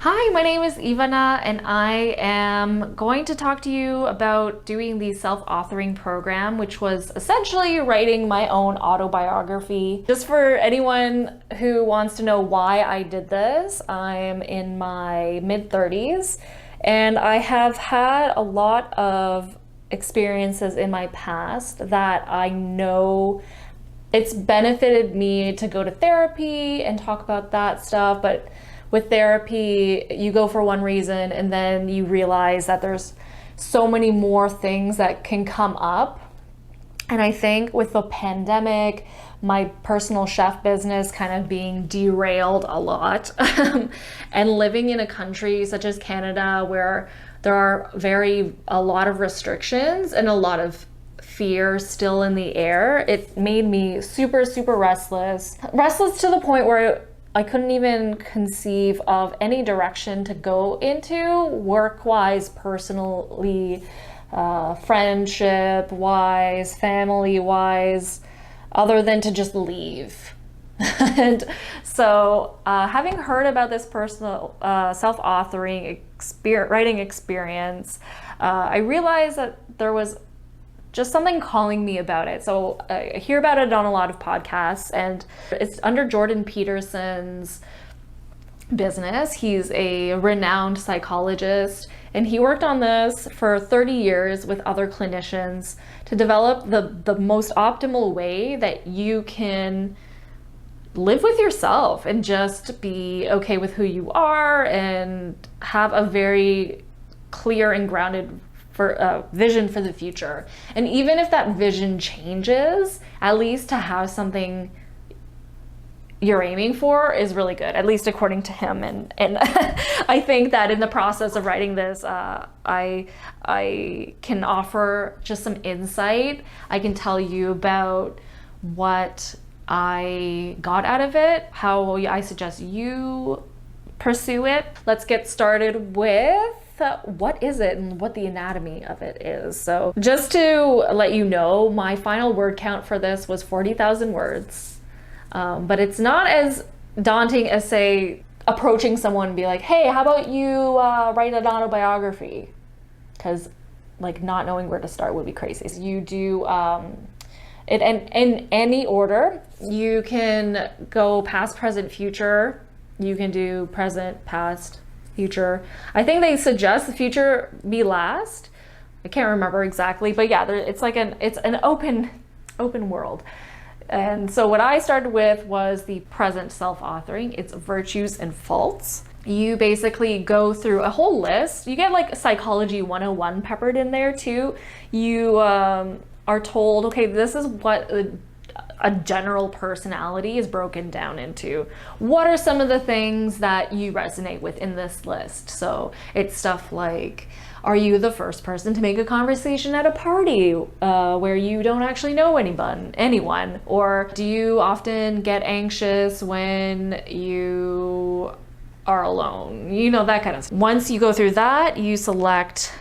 Hi, my name is Ivana, and I am going to talk to you about doing the self-authoring program, which was essentially writing my own autobiography. Just for anyone who wants to know why I did this, I'm in my mid-30s, and I have had a lot of experiences in my past that I know it's benefited me to go to therapy and talk about that stuff, but with therapy, you go for one reason and then you realize that there's so many more things that can come up. And I think with the pandemic, my personal chef business kind of being derailed a lot, and living in a country such as Canada where there are a lot of restrictions and a lot of fear still in the air, it made me super, super restless. Restless to the point where I couldn't even conceive of any direction to go into work-wise, personally, friendship-wise, family-wise, other than to just leave. And so having heard about this personal self-authoring writing experience, I realized that there was just something calling me about it. So I hear about it on a lot of podcasts, and it's under Jordan Peterson's business. He's a renowned psychologist, and he worked on this for 30 years with other clinicians to develop the most optimal way that you can live with yourself and just be okay with who you are and have a very clear and grounded vision for the future. And even if that vision changes, at least to have something you're aiming for is really good, at least according to him. And I think that in the process of writing this, I can offer just some insight. I can tell you about what I got out of it, how I suggest you pursue it. Let's get started with what is it and what the anatomy of it is. So just to let you know, my final word count for this was 40,000 words. But it's not as daunting as, say, approaching someone and be like, hey, how about you write an autobiography? Because like not knowing where to start would be crazy. So you do it in any order. You can go past, present, future. You can do present, past, future. I think they suggest the future be last. I can't remember exactly, but yeah, it's an open world. And so what I started with was the present self-authoring. It's virtues and faults. You basically go through a whole list. You get like psychology 101 peppered in there too. You are told, okay, this is what a general personality is broken down into. What are some of the things that you resonate with in this list? So it's stuff like, are you the first person to make a conversation at a party where you don't actually know anyone? Or do you often get anxious when you are alone? You know, that kind of stuff. Once you go through that, you select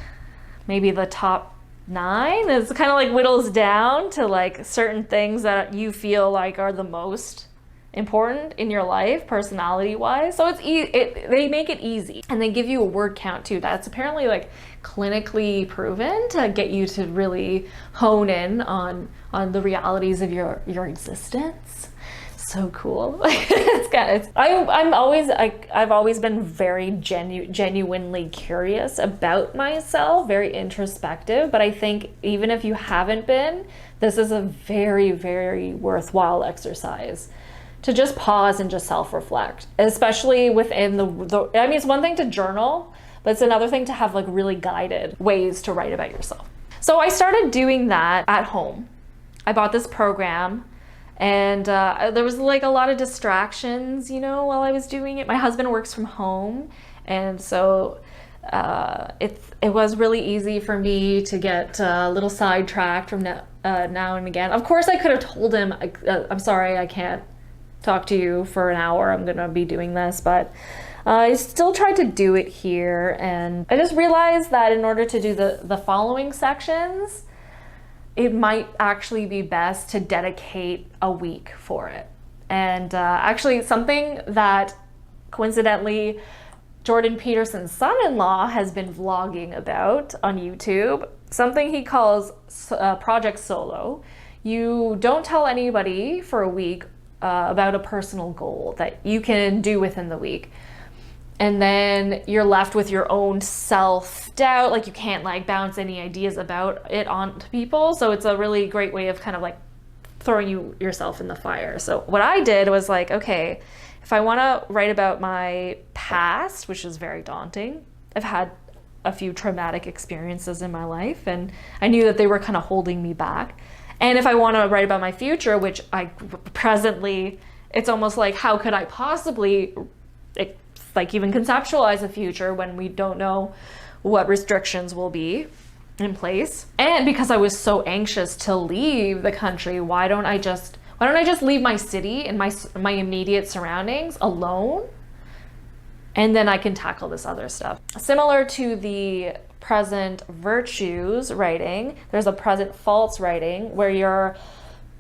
maybe the top 9. It's kind of like whittles down to like certain things that you feel like are the most important in your life, personality wise. So they make it easy, and they give you a word count too. That's apparently like clinically proven to get you to really hone in on the realities of your existence. So cool. I've always been very genuinely curious about myself, very introspective, but I think even if you haven't been, this is a very, very worthwhile exercise to just pause and just self-reflect, especially within I mean, it's one thing to journal, but it's another thing to have like really guided ways to write about yourself. So I started doing that at home. I bought this program. And there was like a lot of distractions, you know, while I was doing it. My husband works from home, and so it was really easy for me to get a little sidetracked from now and again. Of course, I could have told him, I'm sorry, I can't talk to you for an hour. I'm gonna be doing this, but I still tried to do it here, and I just realized that in order to do the following sections, it might actually be best to dedicate a week for it. And actually something that coincidentally Jordan Peterson's son-in-law has been vlogging about on YouTube, something he calls Project Solo. You don't tell anybody for a week about a personal goal that you can do within the week. And then you're left with your own self-doubt, like you can't like bounce any ideas about it onto people. So it's a really great way of kind of like throwing yourself in the fire. So what I did was like, okay, if I want to write about my past, which is very daunting, I've had a few traumatic experiences in my life and I knew that they were kind of holding me back. And if I want to write about my future, which I presently, it's almost like, how could I possibly like even conceptualize a future when we don't know what restrictions will be in place? And because I was so anxious to leave the country, why don't I just leave my city and my immediate surroundings alone? And then I can tackle this other stuff. Similar to the present virtues writing, there's a present false writing where you're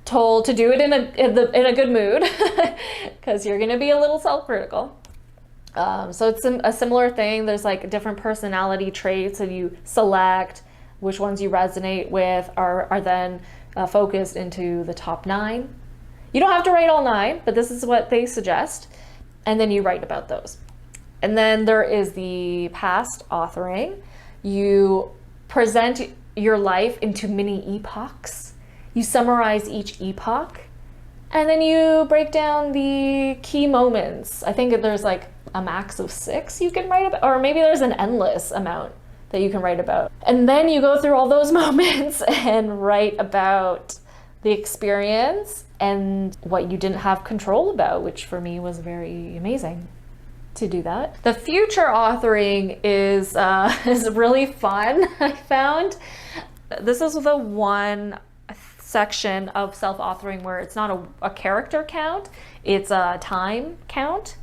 told to do it in a good mood because you're going to be a little self-critical. So it's a similar thing. There's like different personality traits and you select which ones you resonate with are then focused into the top 9. You don't have to write all 9, but this is what they suggest. And then you write about those. And then there is the past authoring. You present your life into mini epochs. You summarize each epoch. And then you break down the key moments. I think there's like a max of 6 you can write about, or maybe there's an endless amount that you can write about. And then you go through all those moments and write about the experience and what you didn't have control about, which for me was very amazing to do that. The future authoring is really fun, I found. This is the one section of self-authoring where it's not a character count, it's a time count,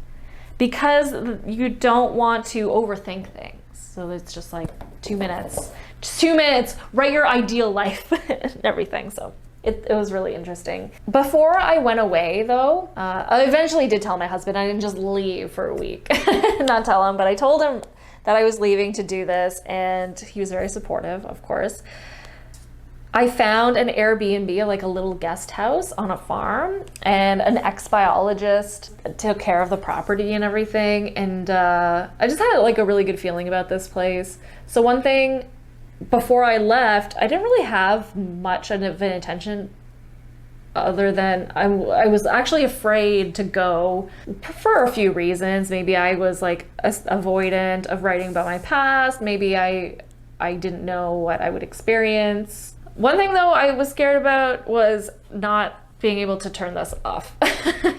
because you don't want to overthink things. So it's just like 2 minutes, just 2 minutes, write your ideal life and everything. So it was really interesting. Before I went away though, I eventually did tell my husband. I didn't just leave for a week, not tell him, but I told him that I was leaving to do this and he was very supportive, of course. I found an Airbnb, like a little guest house on a farm, and an ex-biologist took care of the property and everything. And I just had like a really good feeling about this place. So one thing, before I left, I didn't really have much of an intention other than I was actually afraid to go for a few reasons. Maybe I was like avoidant of writing about my past. Maybe I didn't know what I would experience. One thing though I was scared about was not being able to turn this off,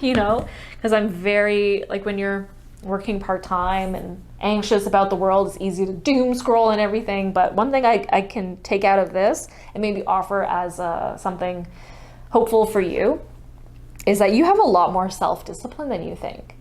you know, because I'm very, like when you're working part-time and anxious about the world, it's easy to doom scroll and everything. But one thing I can take out of this and maybe offer as something hopeful for you is that you have a lot more self-discipline than you think.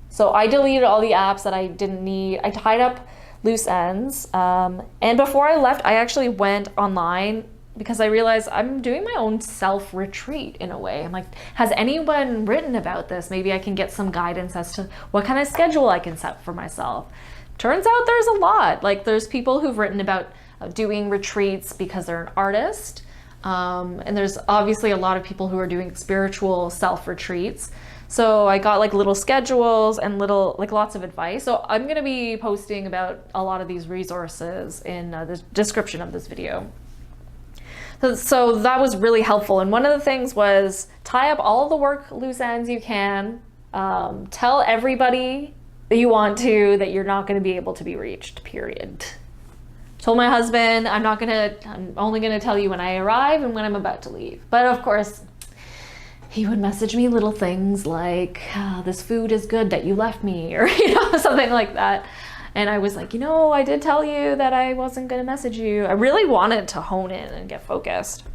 So I deleted all the apps that I didn't need. I tied up loose ends. And before I left, I actually went online because I realized I'm doing my own self-retreat in a way. I'm like, has anyone written about this? Maybe I can get some guidance as to what kind of schedule I can set for myself. Turns out there's a lot. Like there's people who've written about doing retreats because they're an artist. And there's obviously a lot of people who are doing spiritual self-retreats. So I got like little schedules and lots of advice. So I'm gonna be posting about a lot of these resources in the description of this video. So that was really helpful. And one of the things was tie up all of the work loose ends you can. Tell everybody that you want to that you're not going to be able to be reached, period. Told my husband, I'm only going to tell you when I arrive and when I'm about to leave. But of course, he would message me little things like, this food is good that you left me, or something like that. And I was like, I did tell you that I wasn't going to message you. I really wanted to hone in and get focused.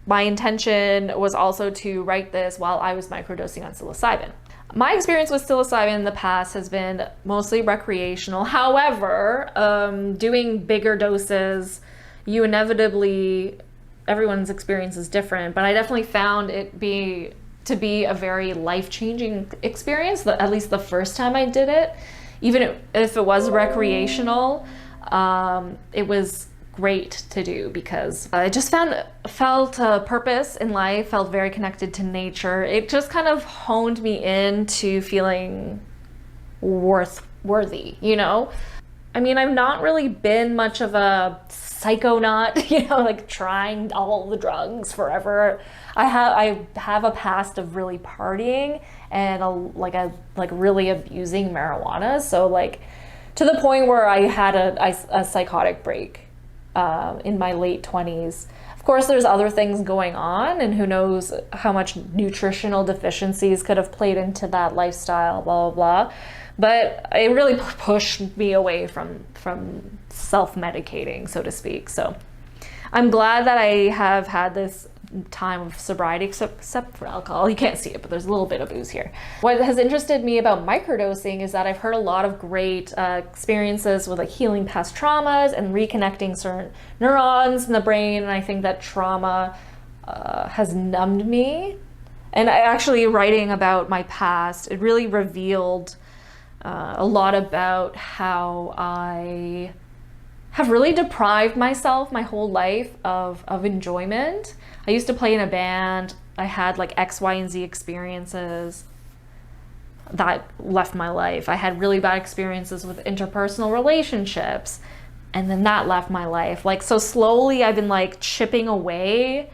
My intention was also to write this while I was microdosing on psilocybin. My experience with psilocybin in the past has been mostly recreational. However, doing bigger doses, everyone's experience is different, but I definitely found it to be a very life-changing experience, at least the first time I did it. even if it was recreational, it was great to do because I just felt a purpose in life, felt very connected to nature. It just kind of honed me into feeling worthy, you know? I mean, I've not really been much of a psychonaut, you know, like trying all the drugs forever. I have a past of really partying and like really abusing marijuana. So like to the point where I had a psychotic break in my late 20s. Of course, there's other things going on, and who knows how much nutritional deficiencies could have played into that lifestyle, blah, blah, blah. But it really pushed me away from self-medicating, so to speak. So I'm glad that I have had this time of sobriety, except for alcohol. You can't see it, but there's a little bit of booze here. What has interested me about microdosing is that I've heard a lot of great experiences with like healing past traumas and reconnecting certain neurons in the brain. And I think that trauma has numbed me. And actually writing about my past, it really revealed a lot about how I have really deprived myself my whole life of enjoyment. I used to play in a band. I had like X, Y, and Z experiences that left my life. I had really bad experiences with interpersonal relationships, and then that left my life. Like, so slowly I've been like chipping away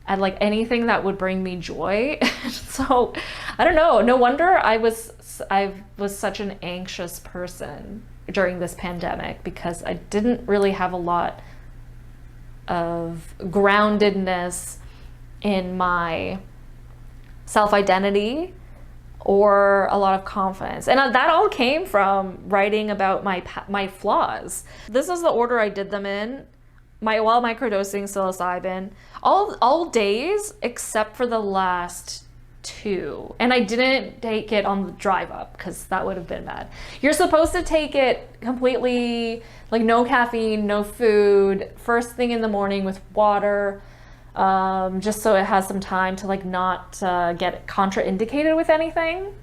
at like anything that would bring me joy. So I don't know, no wonder I was such an anxious person during this pandemic, because I didn't really have a lot of groundedness in my self-identity or a lot of confidence. And that all came from writing about my flaws. This is the order I did them in. While microdosing psilocybin, all days except for the last 2. And I didn't take it on the drive up because that would have been bad. You're supposed to take it completely, like no caffeine, no food, first thing in the morning with water, just so it has some time to like not get contraindicated with anything.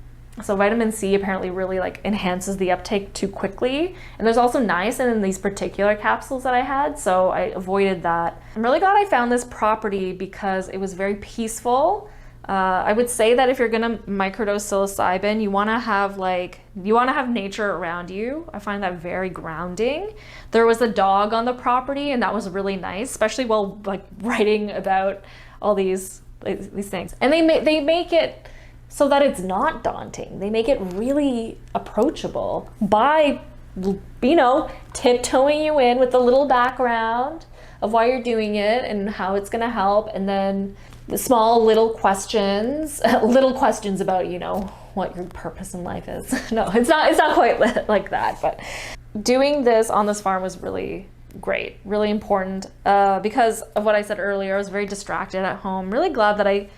So vitamin C apparently really like enhances the uptake too quickly. And there's also niacin in these particular capsules that I had, so I avoided that. I'm really glad I found this property because it was very peaceful. I would say that if you're gonna microdose psilocybin, you wanna have nature around you. I find that very grounding. There was a dog on the property, and that was really nice, especially while like writing about all these things. And they make it so that it's not daunting. They make it really approachable by, you know, tiptoeing you in with a little background of why you're doing it and how it's gonna help, and then the small little questions about, you know, what your purpose in life is. No, it's not quite like that, but doing this on this farm was really great, really important, because of what I said earlier. I was very distracted at home. Really glad that I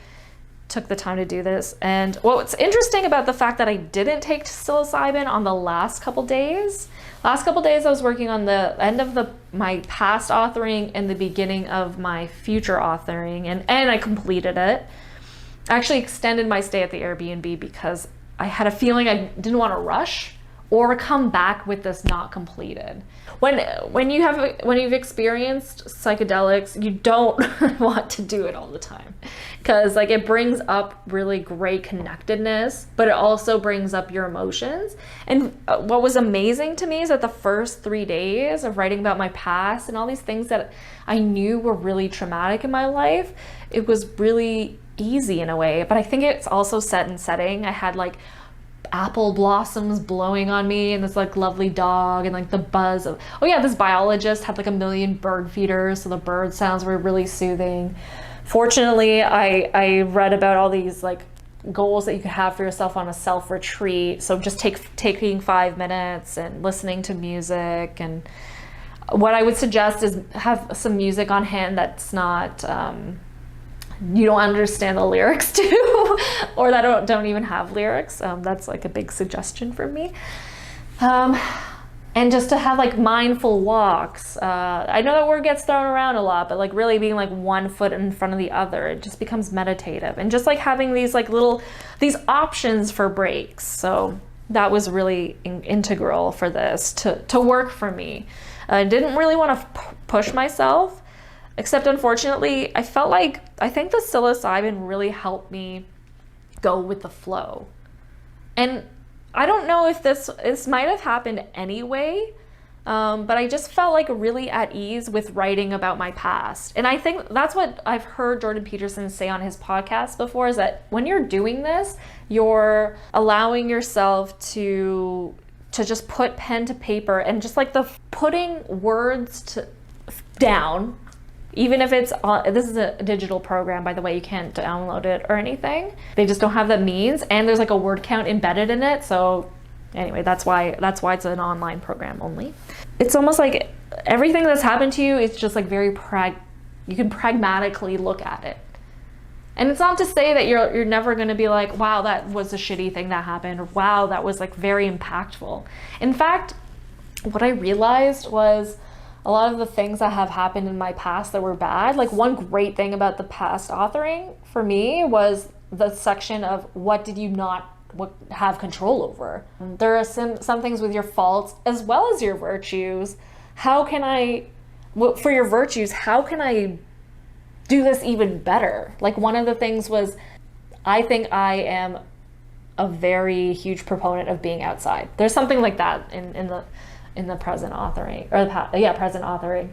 took the time to do this. And what's interesting about the fact that I didn't take psilocybin on the last couple days I was working on the end of my past authoring and the beginning of my future authoring, and I completed it. I actually extended my stay at the Airbnb because I had a feeling I didn't want to rush or come back with this not completed. When you've experienced psychedelics, you don't want to do it all the time, because like it brings up really great connectedness, but it also brings up your emotions. And what was amazing to me is that the first 3 days of writing about my past and all these things that I knew were really traumatic in my life, it was really easy in a way. But I think it's also set in setting. I had like apple blossoms blowing on me and this like lovely dog and like the buzz of, oh yeah, this biologist had like a million bird feeders, so the bird sounds were really soothing. Fortunately, I read about all these like goals that you could have for yourself on a self retreat. So just taking 5 minutes and listening to music. And what I would suggest is have some music on hand that's not you don't understand the lyrics to, or that don't even have lyrics. That's like a big suggestion for me. And just to have like mindful walks. I know that word gets thrown around a lot, but like really being like one foot in front of the other, it just becomes meditative. And just like having these like these options for breaks. So That was really integral for this to work for me. I didn't really want to push myself, except unfortunately, I think the psilocybin really helped me go with the flow. And I don't know if this might have happened anyway, but I just felt like really at ease with writing about my past. And I think that's what I've heard Jordan Peterson say on his podcast before, is that when you're doing this, you're allowing yourself to just put pen to paper, and just like the putting words down, even if it's this is a digital program, by the way, you can't download it or anything. They just don't have the means, and there's like a word count embedded in it. So anyway, that's why it's an online program only. It's almost like everything that's happened to you is just like you can pragmatically look at it. And it's not to say that you're never going to be like, wow, that was a shitty thing that happened, or wow, that was like very impactful. In fact, what I realized was a lot of the things that have happened in my past that were bad, like one great thing about the past authoring for me was the section of what did you not have control over. There are some things with your faults as well as your virtues. For your virtues, how can I do this even better? Like one of the things was, I think I am a very huge proponent of being outside. There's something like that in the present authoring, or present authoring.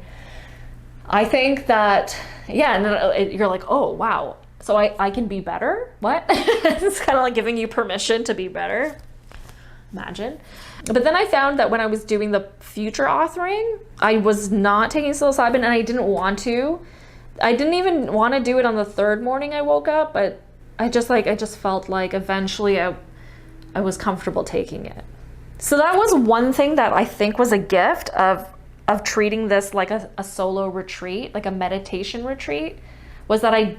I think that, and you're like, oh wow, so I can be better? What? It's kind of like giving you permission to be better. Imagine. But then I found that when I was doing the future authoring, I was not taking psilocybin, and I didn't want to. I didn't even want to do it on the third morning I woke up, but I just felt like eventually I was comfortable taking it. So that was one thing that I think was a gift of treating this like a solo retreat, like a meditation retreat, was that I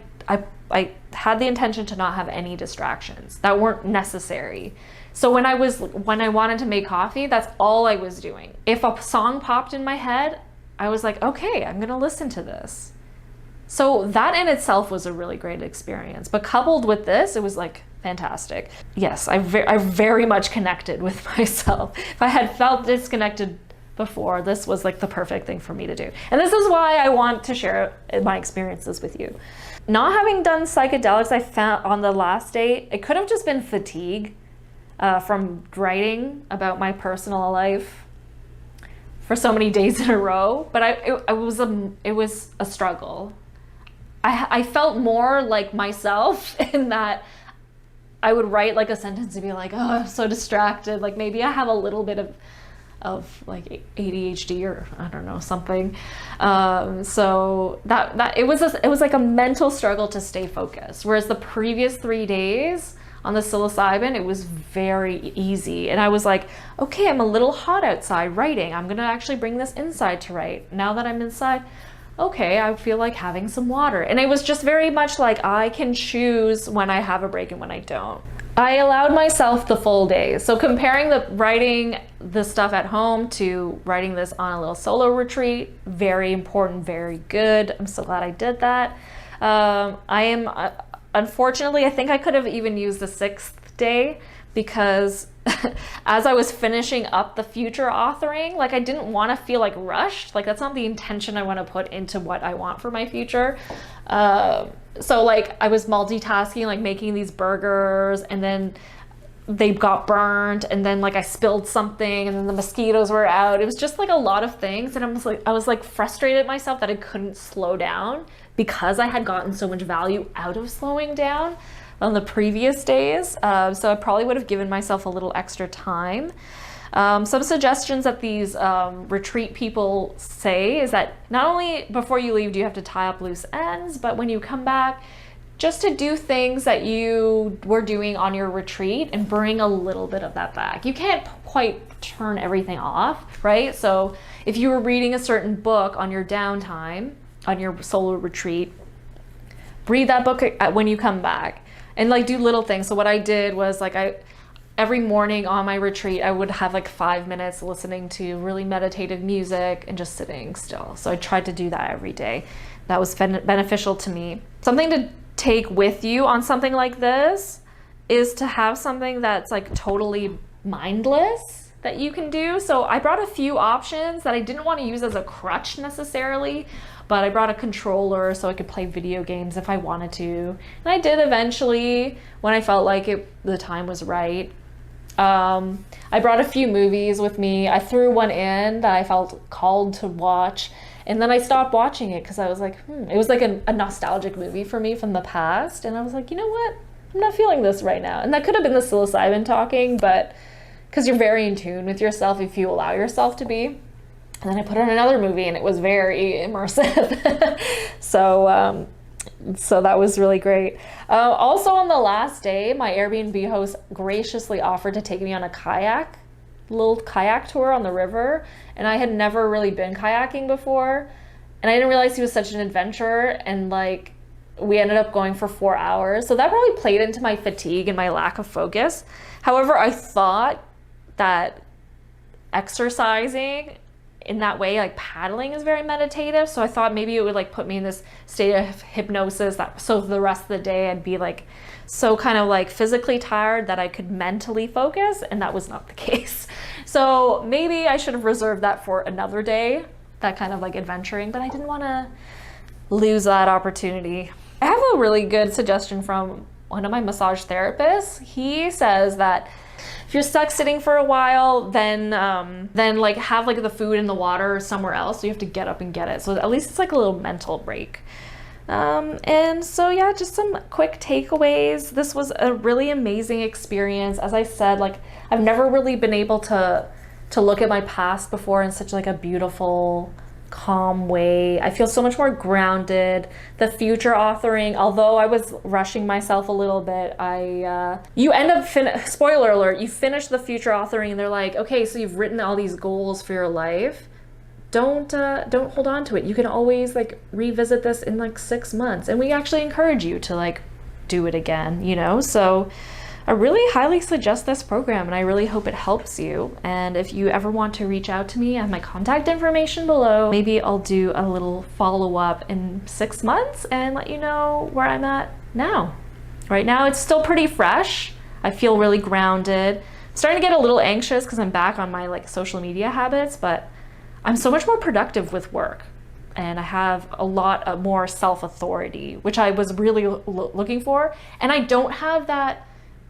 had the intention to not have any distractions that weren't necessary. So when I wanted to make coffee, that's all I was doing. If a song popped in my head, I was like, okay, I'm gonna listen to this. So that in itself was a really great experience. But coupled with this, it was like fantastic. Yes, I very much connected with myself. If I had felt disconnected before, this was like the perfect thing for me to do. And this is why I want to share my experiences with you. Not having done psychedelics, I found on the last day, it could have just been fatigue from writing about my personal life for so many days in a row. But it was a struggle. I felt more like myself in that I would write like a sentence and be like, oh, I'm so distracted. Like maybe I have a little bit of like ADHD or I don't know, something. So that it was like a mental struggle to stay focused. Whereas the previous 3 days on the psilocybin, it was very easy. And I was like, okay, I'm a little hot outside writing. I'm gonna actually bring this inside to write. Now that I'm inside, okay, I feel like having some water. And it was just very much like I can choose when I have a break and when I don't. I allowed myself the full day. So comparing the writing the stuff at home to writing this on a little solo retreat, very important, very good. I'm so glad I did that. Unfortunately, I think I could have even used the 6th day, because as I was finishing up the future authoring, like I didn't want to feel like rushed. Like that's not the intention I want to put into what I want for my future. So like I was multitasking, like making these burgers, and then they got burned, and then like I spilled something, and then the mosquitoes were out. It was just like a lot of things, and I was like frustrated at myself that I couldn't slow down because I had gotten so much value out of slowing down on the previous days. So I probably would have given myself a little extra time. Some suggestions that these retreat people say is that not only before you leave do you have to tie up loose ends, but when you come back, just to do things that you were doing on your retreat and bring a little bit of that back. You can't quite turn everything off, right? So if you were reading a certain book on your downtime, on your solo retreat, read that book when you come back. And like do little things. So what I did was like every morning on my retreat, I would have like 5 minutes listening to really meditative music and just sitting still. So I tried to do that every day. That was beneficial to me. Something to take with you on something like this is to have something that's like totally mindless that you can do. So I brought a few options that I didn't want to use as a crutch necessarily, but I brought a controller so I could play video games if I wanted to. And I did eventually when I felt like the time was right. I brought a few movies with me. I threw one in that I felt called to watch, and then I stopped watching it because I was like, it was like a nostalgic movie for me from the past. And I was like, you know what? I'm not feeling this right now. And that could have been the psilocybin talking, but because you're very in tune with yourself if you allow yourself to be. And then I put on another movie and it was very immersive. So that was really great. Also on the last day, my Airbnb host graciously offered to take me on a little kayak tour on the river. And I had never really been kayaking before. And I didn't realize he was such an adventurer. And like, we ended up going for 4 hours. So that probably played into my fatigue and my lack of focus. However, I thought that exercising in that way, like paddling, is very meditative. So I thought maybe it would like put me in this state of hypnosis so the rest of the day I'd be like so kind of like physically tired that I could mentally focus, and that was not the case. So maybe I should have reserved that for another day, that kind of like adventuring, but I didn't want to lose that opportunity. I have a really good suggestion from one of my massage therapists. He says that if you're stuck sitting for a while, then like have like the food and the water somewhere else, so you have to get up and get it. So at least it's like a little mental break. And so yeah, just some quick takeaways. This was a really amazing experience. As I said, like I've never really been able to look at my past before in such like a beautiful, calm way. I feel so much more grounded. The future authoring, although I was rushing myself a little bit, you end up spoiler alert, you finish the future authoring and they're like, okay, so you've written all these goals for your life. Don't hold on to it. You can always like revisit this in like 6 months, and we actually encourage you to like do it again, you know? So I really highly suggest this program, and I really hope it helps you. And if you ever want to reach out to me, I have my contact information below. Maybe I'll do a little follow-up in 6 months and let you know where I'm at now. Right now, it's still pretty fresh. I feel really grounded. I'm starting to get a little anxious because I'm back on my like social media habits, but I'm so much more productive with work. And I have a lot more self-authority, which I was really looking for. And I don't have that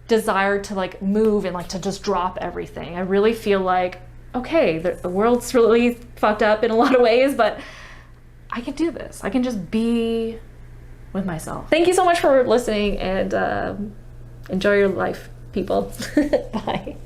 desire to like move and like to just drop everything. I really feel like, okay, the world's really fucked up in a lot of ways, but I can do this. I can just be with myself. Thank you so much for listening, and enjoy your life, people. Bye.